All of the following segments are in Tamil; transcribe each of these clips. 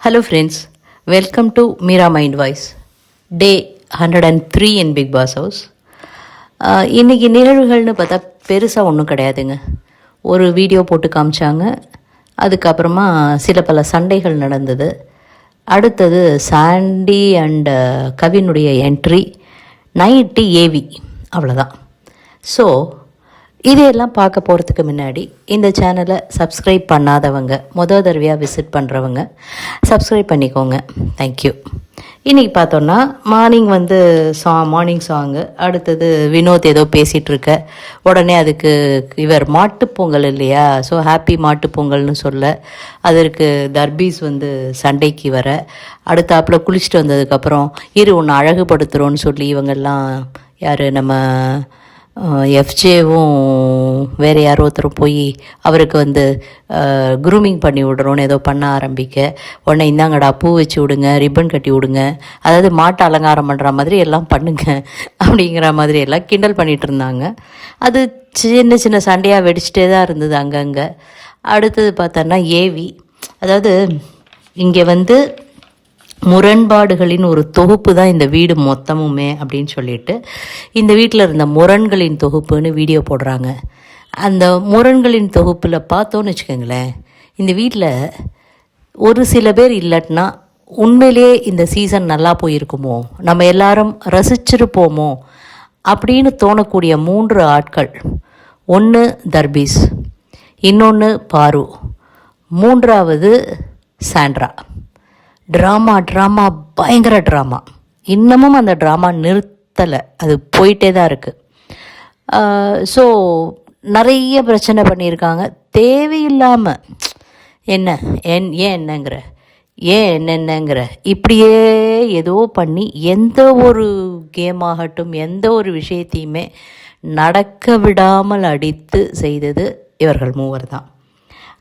Hello friends, welcome to Meera Mind Voice, day 103 in Big Boss House. இன்றைக்கி நிகழ்வுகள்னு பார்த்தா பெருசாக ஒன்றும் கிடையாதுங்க. ஒரு வீடியோ போட்டு காமிச்சாங்க, அதுக்கப்புறமா சில பல சண்டைகள் நடந்தது. அடுத்தது Chandy and கவினுடைய entry, night AV, அவ்வளோதான். ஸோ இதையெல்லாம் பார்க்க போகிறதுக்கு முன்னாடி இந்த சேனலை சப்ஸ்கிரைப் பண்ணாதவங்க, மொதல் தடவையாக விசிட் பண்ணுறவங்க சப்ஸ்கிரைப் பண்ணிக்கோங்க. தேங்க்யூ. இன்றைக்கி பார்த்தோன்னா மார்னிங் மார்னிங் சாங்கு. அடுத்தது வினோத் ஏதோ பேசிகிட்ருக்க உடனே அதுக்கு இவர் மாட்டுப்பொங்கல் இல்லையா, ஸோ ஹாப்பி மாட்டுப்பொங்கல்னு சொல்ல அதற்கு தர்பீஸ் சண்டைக்கு வர, அடுத்தாப்பில் குளிச்சுட்டு வந்ததுக்கப்புறம் உன்னை அழகுபடுத்துகிறோன்னு சொல்லி இவங்கெல்லாம் யார் நம்ம எஃப்ஜேவும் வேறு யாரோ ஒருத்தரும் போய் அவருக்கு க்ரூமிங் பண்ணி விடுறோன்னு ஏதோ பண்ண ஆரம்பிக்க, உடனே இந்தாங்கடா பூ வச்சு விடுங்க, ரிப்பன் கட்டி விடுங்க, அதாவது மாட்டை அலங்காரம் பண்ணுற மாதிரி எல்லாம் பண்ணுங்க அப்படிங்கிற மாதிரி எல்லாம் கிண்டல் பண்ணிகிட்டு இருந்தாங்க. அது சின்ன சின்ன சண்டையாக வெடிச்சிட்டே தான் இருந்தது அங்கங்கே. அடுத்தது பார்த்தோன்னா ஏவி, அதாவது இங்கே முரண்பாடுகளின் ஒரு தொகுப்பு தான் இந்த வீடு மொத்தமுமே அப்படின்னு சொல்லிட்டு இந்த வீட்டில் இருந்த முரண்களின் தொகுப்புன்னு வீடியோ போடுறாங்க. அந்த முரண்களின் தொகுப்பில் பார்த்தோன்னு வச்சுக்கோங்களேன், இந்த வீட்டில் ஒரு சில பேர் இல்லாட்டினா உண்மையிலேயே இந்த சீசன் நல்லா போயிருக்குமோ, நம்ம எல்லாரும் ரசிச்சிருப்போமோ அப்படின்னு தோணக்கூடிய 3 ஆட்கள். ஒன்று தர்பீஸ், இன்னொன்று பாரு, மூன்றாவது சாண்ட்ரா. ட்ராமா பயங்கர ட்ராமா. இன்னமும் அந்த ட்ராமா நிறுத்தலை, அது போயிட்டே தான் இருக்குது. ஸோ நிறைய பிரச்சனை பண்ணியிருக்காங்க தேவையில்லாமல். என்னங்கிற என்னங்கிற இப்படியே ஏதோ பண்ணி எந்த ஒரு கேம் ஆகட்டும், எந்த ஒரு விஷயத்தையுமே நடக்க விடாமல் அடித்து செய்தது இவர்கள் 3 தான்.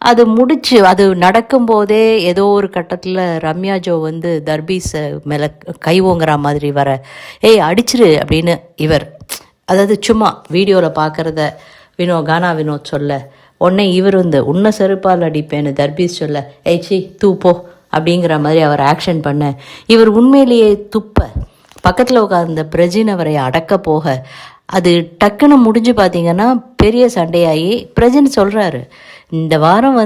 அது முடிச்சு அது நடக்கும்போதே ஏதோ ஒரு கட்டத்தில் ரம்யா ஜோ தர்பீஸ் மேலே கை ஓங்குற மாதிரி வர, ஏய் அடிச்சிரு அப்படின்னு இவர், அதாவது சும்மா வீடியோவில் பார்க்குறத கானா வினோத் சொல்ல, உடனே இவர் உன்னை செருப்பால் அடிப்பேன்னு தர்பீஸ் சொல்ல, ஏய் சி தூப்போ அப்படிங்கிற மாதிரி அவர் ஆக்ஷன் பண்ண, இவர் உண்மையிலேயே துப்ப பக்கத்தில் உட்கார்ந்த பிரஜின் அவரை அடக்க போக, அது டக்குன்னு முடிஞ்சு பார்த்தீங்கன்னா பெரிய சண்டையாகி பிரஜின் சொல்கிறாரு, இந்த வாரம்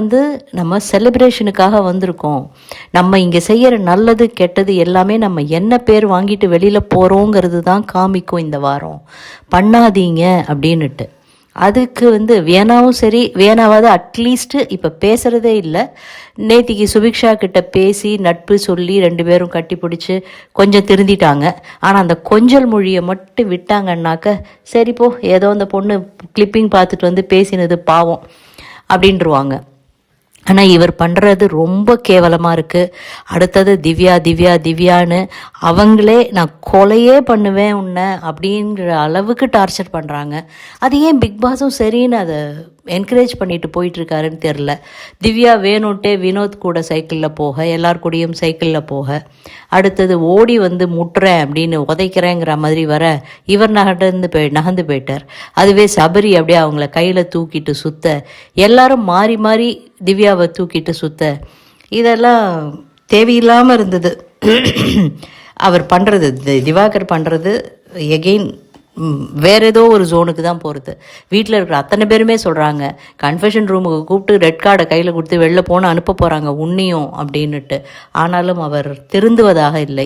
நம்ம செலிப்ரேஷனுக்காக வந்திருக்கோம், நம்ம இங்கே செய்கிற நல்லது கெட்டது எல்லாமே நம்ம என்ன பேர் வாங்கிட்டு வெளியில் போகிறோங்கிறது தான் காமிக்கும் இந்த வாரம், பண்ணாதீங்க அப்படின்னுட்டு. அதுக்கு வியனாவும் சரி, வியனாவது அட்லீஸ்ட்டு இப்போ பேசுகிறதே இல்லை. நேத்திக்கு சுபிக்ஷா கிட்ட பேசி நட்பு சொல்லி 2 பேரும் கட்டி பிடிச்சி கொஞ்சம் திருந்திட்டாங்க. ஆனால் அந்த கொஞ்சல் மொழியை மட்டும் விட்டாங்கன்னாக்க சரிப்போ ஏதோ அந்த பொண்ணு கிளிப்பிங் பார்த்துட்டு பேசினது பாவம் அப்படின்ட்டுருவாங்க. ஆனால் இவர் பண்ணுறது ரொம்ப கேவலமாக இருக்குது. அடுத்தது திவ்யான்னு அவங்களே நான் கொலையே பண்ணுவேன் உன்னை அப்படிங்கிற அளவுக்கு டார்ச்சர் பண்ணுறாங்க. அது ஏன் பிக் பாஸும் சரின்னு அதை என்கரேஜ் பண்ணிட்டு போயிட்டுருக்காருன்னு தெரில. திவ்யா வேணுன்ட்டே வினோத் கூட சைக்கிளில் போக, எல்லார் கூடயும் சைக்கிளில் போக, அடுத்தது ஓடி முட்டுறேன் அப்படின்னு உதைக்கிறேங்கிற மாதிரி வர, இவர் நகர்ந்து போயிட்டார். அதுவே சபரி அப்படியே அவங்கள கையில் தூக்கிட்டு சுத்த, எல்லாரும் மாறி மாறி திவ்யாவை தூக்கிட்டு சுத்த, இதெல்லாம் தேவையில்லாமல் இருந்தது. அவர் பண்ணுறது, திவாகர் பண்ணுறது எகெயின் வேறு ஏதோ ஒரு ஜோனுக்கு தான் போகிறது. வீட்டில் இருக்கிற அத்தனை பேருமே சொல்கிறாங்க, கன்ஃபெஷன் ரூமுக்கு கூப்பிட்டு ரெட் கார்டை கையில் கொடுத்து வெளில போன அனுப்ப போகிறாங்க உன்னையும் அப்படின்னுட்டு. ஆனாலும் அவர் திருந்துவதாக இல்லை.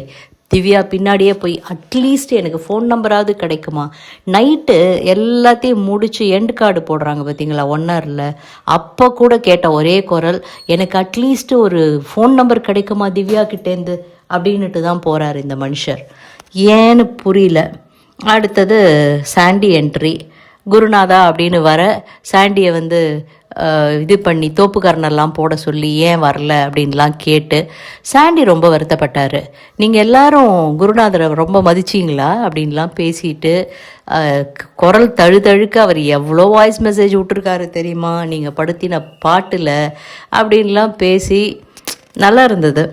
திவ்யா பின்னாடியே போய் அட்லீஸ்ட் எனக்கு ஃபோன் நம்பராவது கிடைக்குமா, நைட்டு எல்லாத்தையும் முடித்து எண்டு கார்டு போடுறாங்க பார்த்தீங்களா 1 ஹவரில், அப்போ கூட கேட்ட ஒரே குரல், எனக்கு அட்லீஸ்ட்டு ஒரு ஃபோன் நம்பர் கிடைக்குமா திவ்யா கிட்டேருந்து அப்படின்னுட்டு தான் போகிறார் இந்த மனுஷர். ஏன்னு புரியல. அடுத்தது சாண்டி என்ட்ரி. குருநாதா அப்படின்னு வர சாண்டியை இது பண்ணி தோப்புக்காரனெல்லாம் போட சொல்லி ஏன் வரல அப்படின்லாம் கேட்டு சாண்டி ரொம்ப வருத்தப்பட்டார். நீங்கள் எல்லாரும் குருநாதரை ரொம்ப மதிச்சிங்களா அப்படின்லாம் பேசிட்டு குரல் தழுக்க அவர் எவ்வளோ வாய்ஸ் மெசேஜ் விட்டுருக்காரு தெரியுமா நீங்கள் படுத்தின பாட்டில் அப்படின்லாம் பேசி நல்லா இருந்தது.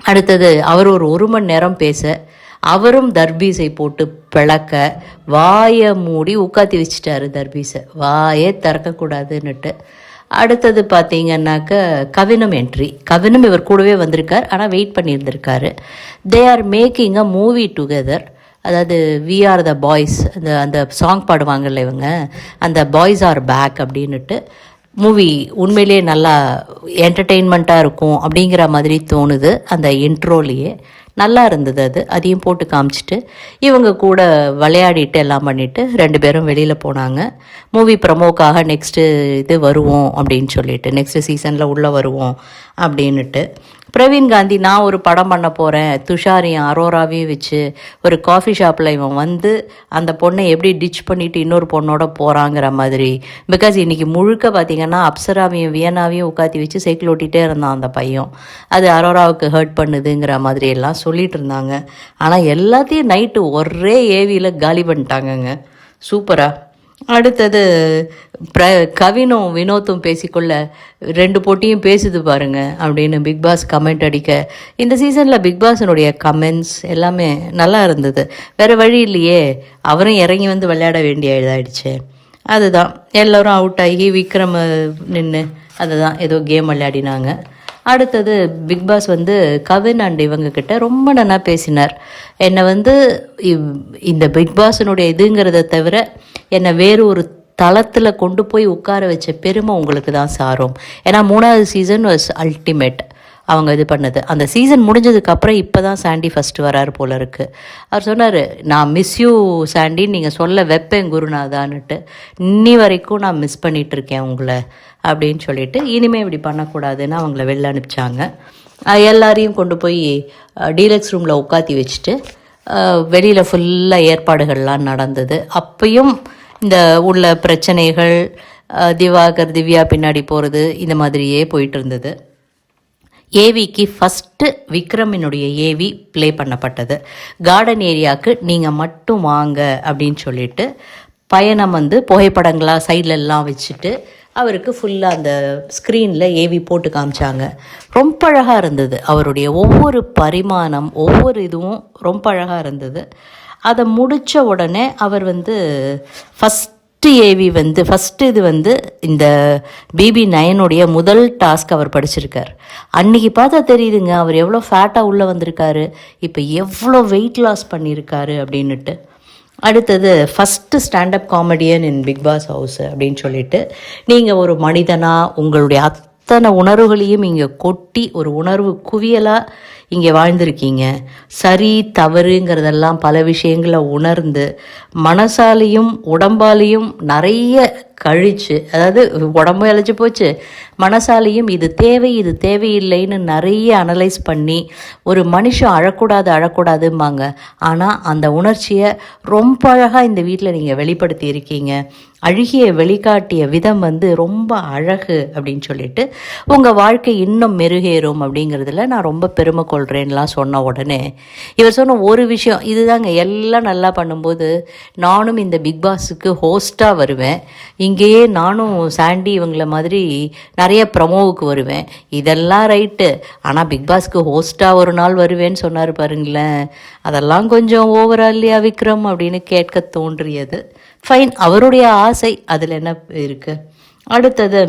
அடுத்தது அவர் ஒரு 1 மணி நேரம் பேச, அவரும் தர்பீஸை போட்டு பிளக்க வாயை மூடி உட்காத்தி வச்சிட்டாரு தர்பீஸை, வாயே திறக்கக்கூடாதுன்னுட்டு. அடுத்தது பார்த்தீங்கன்னாக்க கவினும் என்ட்ரி. கவினும் இவர் கூடவே வந்திருக்கார், ஆனால் வெயிட் பண்ணியிருந்திருக்காரு. They are making a movie together. அதாவது வி ஆர் த பாய்ஸ், அந்த அந்த சாங் பாடுவாங்கல்ல இவங்க, அந்த பாய்ஸ் ஆர் பேக் அப்படின்னுட்டு மூவி உண்மையிலே நல்லா என்டர்டெயின்மெண்ட்டாக இருக்கும் அப்படிங்கிற மாதிரி தோணுது. அந்த இன்ட்ரோலையே நல்லா இருந்தது. அதையும் போட்டு காமிச்சிட்டு இவங்க கூட விளையாடிட்டு எல்லாம் பண்ணிவிட்டு 2 பேரும் வெளியில் போனாங்க. மூவி ப்ரமோக்காக நெக்ஸ்ட்டு இது வருவோம் அப்படின்னு சொல்லிட்டு, நெக்ஸ்ட்டு சீசனில் உள்ளே வருவோம் அப்படின்னுட்டு. பிரவீன் காந்தி, நான் ஒரு படம் பண்ண போகிறேன், துஷாரையும் அரோராவையும் வச்சு ஒரு காஃபி ஷாப்பில் இவன் வந்து அந்த பொண்ணை எப்படி டிச் பண்ணிவிட்டு இன்னொரு பொண்ணோட போகிறாங்கிற மாதிரி. பிகாஸ் இன்றைக்கி முழுக்க பார்த்திங்கன்னா அப்சராவையும் வியனாவையும் உட்காத்தி வச்சு சைக்கிள் ஓட்டிகிட்டே இருந்தான் அந்த பையன். அது அரோராவுக்கு ஹர்ட் பண்ணுதுங்கிற மாதிரி எல்லாம் சொல்லிகிட்டு இருந்தாங்க. ஆனால் எல்லாத்தையும் நைட்டு ஒரே ஏவியில் காலி பண்ணிட்டாங்கங்க. சூப்பராக. அடுத்தது கவினும் வினோத்தும் பேசிக்கொள்ள 2 போட்டியும் பேசுது பாருங்க அப்படின்னு பிக்பாஸ் கமெண்ட் அடிக்க, இந்த சீசனில் பிக்பாஸினுடைய கமெண்ட்ஸ் எல்லாமே நல்லா இருந்தது. வேறு வழி இல்லையே, அவரும் இறங்கி வந்து விளையாட வேண்டிய இதாகிடுச்சு. அதுதான் எல்லோரும் அவுட் ஆகி விக்ரம் நின்று அதுதான் ஏதோ கேம் விளையாடினாங்க. அடுத்தது பிக்பாஸ் வந்து கவின் அண்ட் இவங்கக்கிட்ட ரொம்ப நல்லா பேசினார். என்னை வந்து இந்த பிக்பாஸினுடைய இதுங்கிறத தவிர என்னை வேறு ஒரு தளத்தில் கொண்டு போய் உட்கார வச்ச பெருமை உங்களுக்கு தான் சாரும். ஏன்னா 3வது சீசன் வாஸ் அல்டிமேட் அவங்க இது பண்ணது. அந்த சீசன் முடிஞ்சதுக்கப்புறம் இப்போ தான் சாண்டி ஃபஸ்ட்டு வராரு போல இருக்குது. அவர் சொன்னார், நான் மிஸ் யூ சாண்டி, நீங்கள் சொல்ல வைப்பேன் குருநாதான்னுட்டு. இன்னி வரைக்கும் நான் மிஸ் பண்ணிகிட்ருக்கேன் உங்களை அப்படின்னு சொல்லிட்டு, இனிமேல் இப்படி பண்ணக்கூடாதுன்னு அவங்கள வெளில அனுப்பிச்சாங்க. எல்லாரையும் கொண்டு போய் டீலக்ஸ் ரூமில் உட்காத்தி வச்சுட்டு வெளியில் ஃபுல்லாக ஏற்பாடுகள்லாம் நடந்தது. அப்பையும் இந்த உள்ள பிரச்சனைகள், திவாகர் திவ்யா பின்னாடி போகிறது, இந்த மாதிரியே போயிட்டு இருந்தது. ஏவிக்கு ஃபஸ்ட்டு விக்ரமினுடைய ஏவி ப்ளே பண்ணப்பட்டது. கார்டன் ஏரியாவுக்கு நீங்கள் மட்டும் வாங்க அப்படின்னு சொல்லிட்டு பயணம் வந்து புகைப்படங்களாக சைட்லெல்லாம் வச்சுட்டு அவருக்கு ஃபுல்லாக அந்த ஸ்க்ரீனில் ஏவி போட்டு காமிச்சாங்க. ரொம்ப அழகாக இருந்தது. அவருடைய ஒவ்வொரு பரிமாணம், ஒவ்வொரு இதுவும் ரொம்ப அழகாக இருந்தது. அதை முடித்த உடனே அவர் வந்து ஃபஸ்ட்டு ஏவி வந்து ஃபஸ்ட்டு இது வந்து இந்த BB9 முதல் டாஸ்க் அவர் படிச்சிருக்கார். அன்றைக்கி பார்த்தா தெரியுதுங்க அவர் எவ்வளோ ஃபேட்டாக உள்ளே வந்திருக்காரு, இப்போ எவ்வளோ வெயிட் லாஸ் பண்ணியிருக்காரு அப்படின்னுட்டு. அடுத்தது first standup comedian in big pass house அப்படின்னு சொல்லிட்டு, நீங்கள் ஒரு மனிதனாக உங்களுடைய அத்தனை உணர்வுகளையும் இங்கே கொட்டி ஒரு உணர்வு குவியலாக இங்கே வாழ்ந்திருக்கீங்க. சரி தவறுங்கிறதெல்லாம் பல விஷயங்களை உணர்ந்து மனசாலையும் உடம்பாலையும் நிறைய கழிச்சு, அதாவது உடம்பு இழைச்சி போச்சு, மனசாலையும் இது தேவை இது தேவையில்லைன்னு நிறைய அனலைஸ் பண்ணி ஒரு மனுஷன் அழக்கூடாதும்பாங்க. ஆனால் அந்த உணர்ச்சியை ரொம்ப அழகாக இந்த வீட்டில் நீங்கள் வெளிப்படுத்தி இருக்கீங்க. அழுகிய வெளிக்காட்டிய விதம் வந்து ரொம்ப அழகு அப்படின்னு சொல்லிட்டு உங்கள் வாழ்க்கை இன்னும் மெருகேறும் அப்படிங்கிறதுல நான் ரொம்ப பெருமை கொள்கிறேன்லாம் சொன்ன உடனே இவர் சொன்ன ஒரு விஷயம் இதுதாங்க, எல்லாம் நல்லா பண்ணும்போது நானும் இந்த பிக் பாஸுக்கு ஹோஸ்ட்டாக வருவேன், இங்கேயே நானும் சாண்டி இவங்கள மாதிரி நிறைய ப்ரமோவுக்கு வருவேன், இதெல்லாம் ரைட்டு. ஆனால் பிக் பாஸ்க்கு ஹோஸ்ட்டாக ஒரு நாள் வருவேன்னு சொன்னார் பாருங்களேன், அதெல்லாம் கொஞ்சம் ஓவரா இல்லையா விக்ரம் அப்படின்னு கேட்க தோன்றியது. ஃபைன், அவருடைய ஆசை, அதில் என்ன இருக்குது. அடுத்தது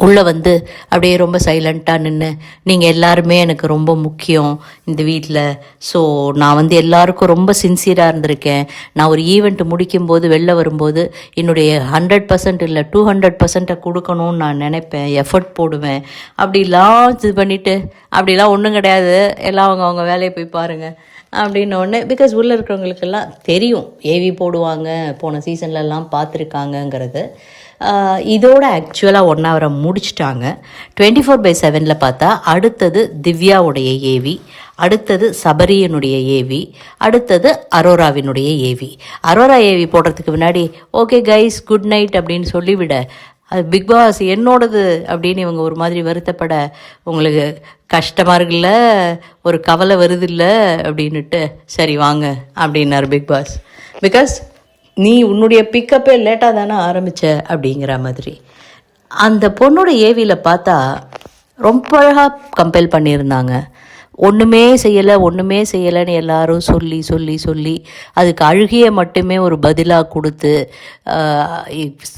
உள்ளே வந்து அப்படியே ரொம்ப சைலண்ட்டாக நின்று, நீங்கள் எல்லாருமே எனக்கு ரொம்ப முக்கியம் இந்த வீட்டில், ஸோ நான் வந்து எல்லாருக்கும் ரொம்ப சின்சியராக இருந்திருக்கேன், நான் ஒரு ஈவெண்ட் முடிக்கும்போது வெளில வரும்போது என்னுடைய 100% இல்லை 200% கொடுக்கணும்னு நான் நினைப்பேன், எஃபர்ட் போடுவேன், அப்படிலாம் இது பண்ணிவிட்டு அப்படிலாம் ஒன்றும் கிடையாது, எல்லாம் அவங்க வேலையை போய் பாருங்கள் அப்படின்னு ஒன்று. பிகாஸ் உள்ளே இருக்கிறவங்களுக்கெல்லாம் தெரியும் ஏவி போடுவாங்க, போன சீசன்லலாம் பார்த்துருக்காங்கங்கிறது. இதோட ஆக்சுவலாக 1 ஹவரை முடிச்சிட்டாங்க. 24/7 பார்த்தா அடுத்தது திவ்யாவுடைய ஏவி, அடுத்தது சபரியனுடைய ஏவி, அடுத்தது அரோராவினுடைய ஏவி. அரோரா ஏவி போடுறதுக்கு முன்னாடி ஓகே கைஸ் குட் நைட் அப்படின்னு சொல்லிவிட, அது பிக் பாஸ் என்னோடது அப்படின்னு இவங்க ஒரு மாதிரி வருத்தப்பட, உங்களுக்கு கஷ்டமாக இருக்குல்ல, ஒரு கவலை வருதில்ல அப்படின்னுட்டு சரி வாங்க அப்படின்னார் பிக் பாஸ். பிகாஸ் நீ உன்னுடைய பிக்கப்பே லேட்டாக தானே ஆரம்பித்த அப்படிங்கிற மாதிரி. அந்த பொண்ணோட ஏவியில் பார்த்தா ரொம்ப அழகாக கம்பேர் பண்ணியிருந்தாங்க. ஒன்றுமே செய்யலைன்னு எல்லாரும் சொல்லி அதுக்கு அழுகிய மட்டுமே ஒரு பதிலாக கொடுத்து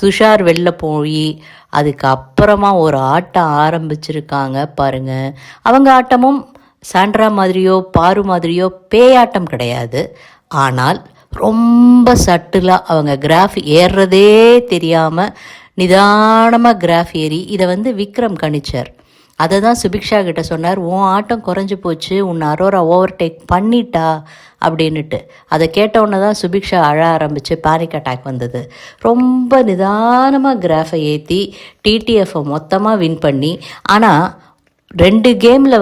துஷார் வெளில போய் அதுக்கப்புறமா ஒரு ஆட்டம் ஆரம்பிச்சிருக்காங்க பாருங்கள். அவங்க ஆட்டமும் சாண்ட்ரா மாதிரியோ பாரு மாதிரியோ பேயாட்டம் கிடையாது. ஆனால் ரொம்ப சட்டிலாக அவங்க கிராஃப் ஏறுறதே தெரியாமல் நிதானமாக கிராஃப் ஏறி இதை விக்ரம் கணிச்சார். அதை தான் சுபிக்ஷா கிட்ட சொன்னார், உன் ஆட்டம் குறைஞ்சி போச்சு, உன்னை அரோரா ஓவர்டேக் பண்ணிட்டா அப்படின்னுட்டு. அதை கேட்டவுடனே தான் சுபிக்ஷா அழ ஆரம்பித்து பேனிக் அட்டாக் வந்தது. ரொம்ப நிதானமாக கிராஃபை ஏற்றி டிடிஎஃப்பை மொத்தமாக வின் பண்ணி, ஆனால் 2 கேமில்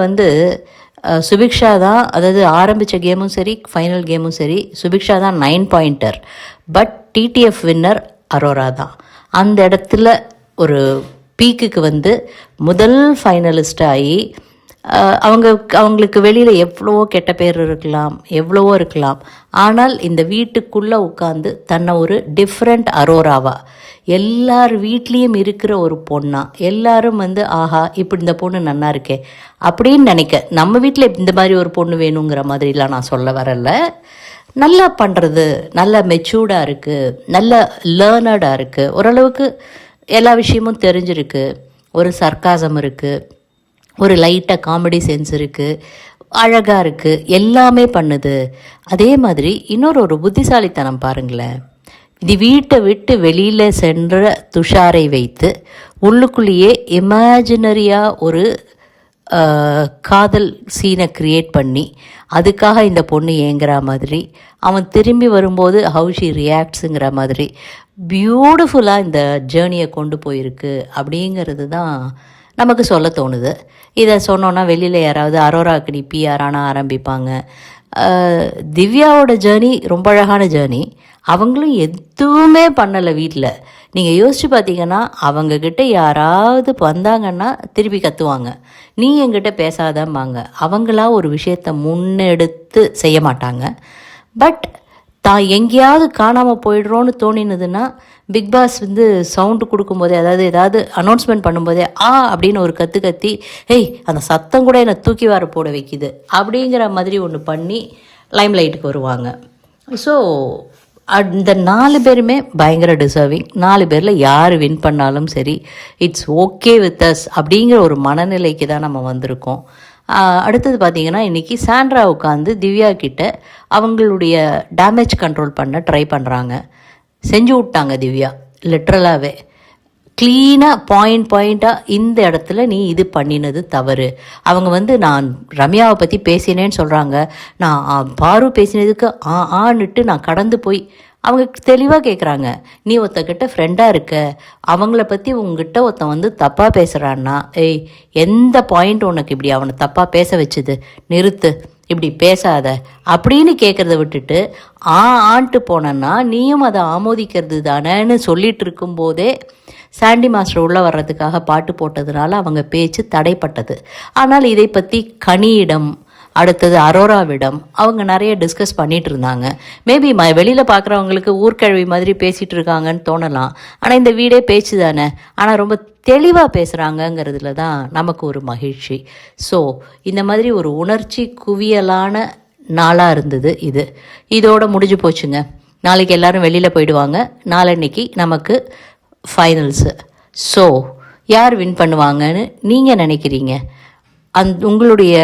சுபிக்ஷா தான், அதாவது ஆரம்பித்த கேமும் சரி ஃபைனல் கேமும் சரி சுபிக்ஷா தான் 9 pointer. But TTF winner Arora தான். அந்த இடத்துல ஒரு பீக்குக்கு முதல் ஃபைனலிஸ்ட் ஆகி அவங்களுக்கு வெளியில் எவ்வளவோ கெட்ட பேர் இருக்கலாம், எவ்வளவோ இருக்கலாம். ஆனால் இந்த வீட்டுக்குள்ளே உட்காந்து தன்னை ஒரு டிஃப்ரெண்ட் அரோராவா, எல்லார் வீட்லேயும் இருக்கிற ஒரு பொண்ணா, எல்லாரும் ஆஹா இப்படி இந்த பொண்ணு நல்லா இருக்கே அப்படின்னு நினைக்க, நம்ம வீட்டில் இந்த மாதிரி ஒரு பொண்ணு வேணுங்கிற மாதிரிலாம் நான் சொல்ல வரல. நல்லா பண்ணுறது, நல்லா மெச்சூர்டாக இருக்குது, நல்ல லேர்னடாக இருக்குது, ஓரளவுக்கு எல்லா விஷயமும் தெரிஞ்சிருக்கு, ஒரு சர்க்காசம் இருக்குது, ஒரு லைட்டாக காமெடி சென்ஸ் இருக்குது, அழகாக இருக்குது, எல்லாமே பண்ணுது. அதே மாதிரி இன்னொரு புத்திசாலித்தனம் பாருங்களேன். இது வீட்டை விட்டு வெளியில் சென்ற துஷாரை வைத்து உள்ளுக்குள்ளேயே இமேஜினரியாக ஒரு காதல் சீனை க்ரியேட் பண்ணி அதுக்காக இந்த பொண்ணு ஏங்குற மாதிரி, அவன் திரும்பி வரும்போது ஹவு ஷி ரியாக்ட்ஸுங்கிற மாதிரி பியூட்டிஃபுல்லாக இந்த ஜேர்னியை கொண்டு போயிருக்கு அப்படிங்கிறது தான் நமக்கு சொல்ல தோணுது. இதை சொன்னோன்னா வெளியில் யாராவது அரோராக்கு நீ பிஆர் ஆனால் ஆரம்பிப்பாங்க. திவ்யாவோட ஜேர்னி ரொம்ப அழகான ஜேர்னி. அவங்களும் எதுவுமே பண்ணலை வீட்டில். நீங்கள் யோசித்து பார்த்தீங்கன்னா அவங்கக்கிட்ட யாராவது வந்தாங்கன்னா திருப்பி கத்துவாங்க, நீ என்கிட்ட பேசாதம்பாங்க. அவங்களா ஒரு விஷயத்தை முன்னெடுத்து செய்ய மாட்டாங்க. பட் தான் எங்கேயாவது காணாமல் போயிடுறோன்னு தோணினதுன்னா பிக் பாஸ் சவுண்டு கொடுக்கும்போதே, அதாவது ஏதாவது அனௌன்ஸ்மெண்ட் பண்ணும்போதே அப்படின்னு ஒரு கத்தி ஏய் அந்த சத்தம் கூட என்னை தூக்கி வர போட வைக்கிது அப்படிங்கிற மாதிரி ஒன்று பண்ணி லைம் லைட்டுக்கு வருவாங்க. ஸோ இந்த 4 பேருமே பயங்கர டிசர்விங். 4 பேரில் யார் வின் பண்ணாலும் சரி, இட்ஸ் ஓகே வித் அஸ் அப்படிங்கிற ஒரு மனநிலைக்கு தான் நம்ம வந்திருக்கோம். அடுத்தது பார்த்திங்கன்னா இன்றைக்கி சாண்ட்ரா உட்காந்து திவ்யா கிட்ட அவங்களுடைய டேமேஜ் கண்ட்ரோல் பண்ண ட்ரை பண்ணுறாங்க. செஞ்சு விட்டாங்க திவ்யா, லிட்ரலாகவே க்ளீனாக பாயிண்ட்டாக இந்த இடத்துல நீ இது பண்ணினது தவறு. அவங்க நான் ரம்யாவை பற்றி பேசினேன்னு சொல்கிறாங்க, நான் பாரு பேசினதுக்கு ஆன்னுட்டு நான் கடந்து போய் அவங்க தெளிவாக கேட்குறாங்க, நீ ஒருத்தக்கிட்ட ஃப்ரெண்டாக இருக்க, அவங்கள பற்றி உங்ககிட்ட ஒருத்தன் தப்பாக பேசுகிறான்னா, ஏய் எந்த பாயிண்ட் உனக்கு இப்படி அவனை தப்பாக பேச வச்சுது, நிறுத்து, இப்படி பேசாத அப்படின்னு கேட்குறத விட்டுட்டு ஆன்ட்டு போனேன்னா நீயும் அதை ஆமோதிக்கிறது தானேன்னு சொல்லிட்டு இருக்கும்போதே சாண்டி மாஸ்டர் உள்ளே வர்றதுக்காக பாட்டு போட்டதுனால அவங்க பேச்சு தடைப்பட்டது. ஆனால் இதை பற்றி கனியிடம், அடுத்தது அரோராவிடம் அவங்க நிறைய டிஸ்கஸ் பண்ணிகிட்டு இருந்தாங்க. மேபி வெளியில் பார்க்குறவங்களுக்கு ஊர்க்கழுவி மாதிரி பேசிகிட்டு இருக்காங்கன்னு தோணலாம். ஆனால் இந்த வீடே பேச்சு தானே, ஆனால் ரொம்ப தெளிவாக பேசுகிறாங்கங்கிறதுல தான் நமக்கு ஒரு மகிழ்ச்சி. ஸோ இந்த மாதிரி ஒரு உணர்ச்சி குவியலான நாளாக இருந்தது இது. இதோட முடிஞ்சு போச்சுங்க. நாளைக்கு எல்லோரும் வெளியில் போயிடுவாங்க. நாளன்னைக்கு நமக்கு ஃபைனல்ஸு. ஸோ யார் வின் பண்ணுவாங்கன்னு நீங்கள் நினைக்கிறீங்க? உங்களுடைய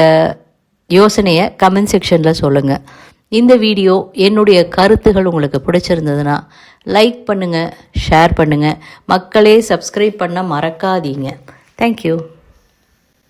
யோசனையை கமெண்ட் செக்ஷனில் சொல்லுங்கள். இந்த வீடியோ என்னுடைய கருத்துகள் உங்களுக்கு பிடிச்சிருந்ததுன்னா லைக் பண்ணுங்கள், ஷேர் பண்ணுங்கள். மக்களே சப்ஸ்கிரைப் பண்ண மறக்காதீங்க. தேங்க்யூ.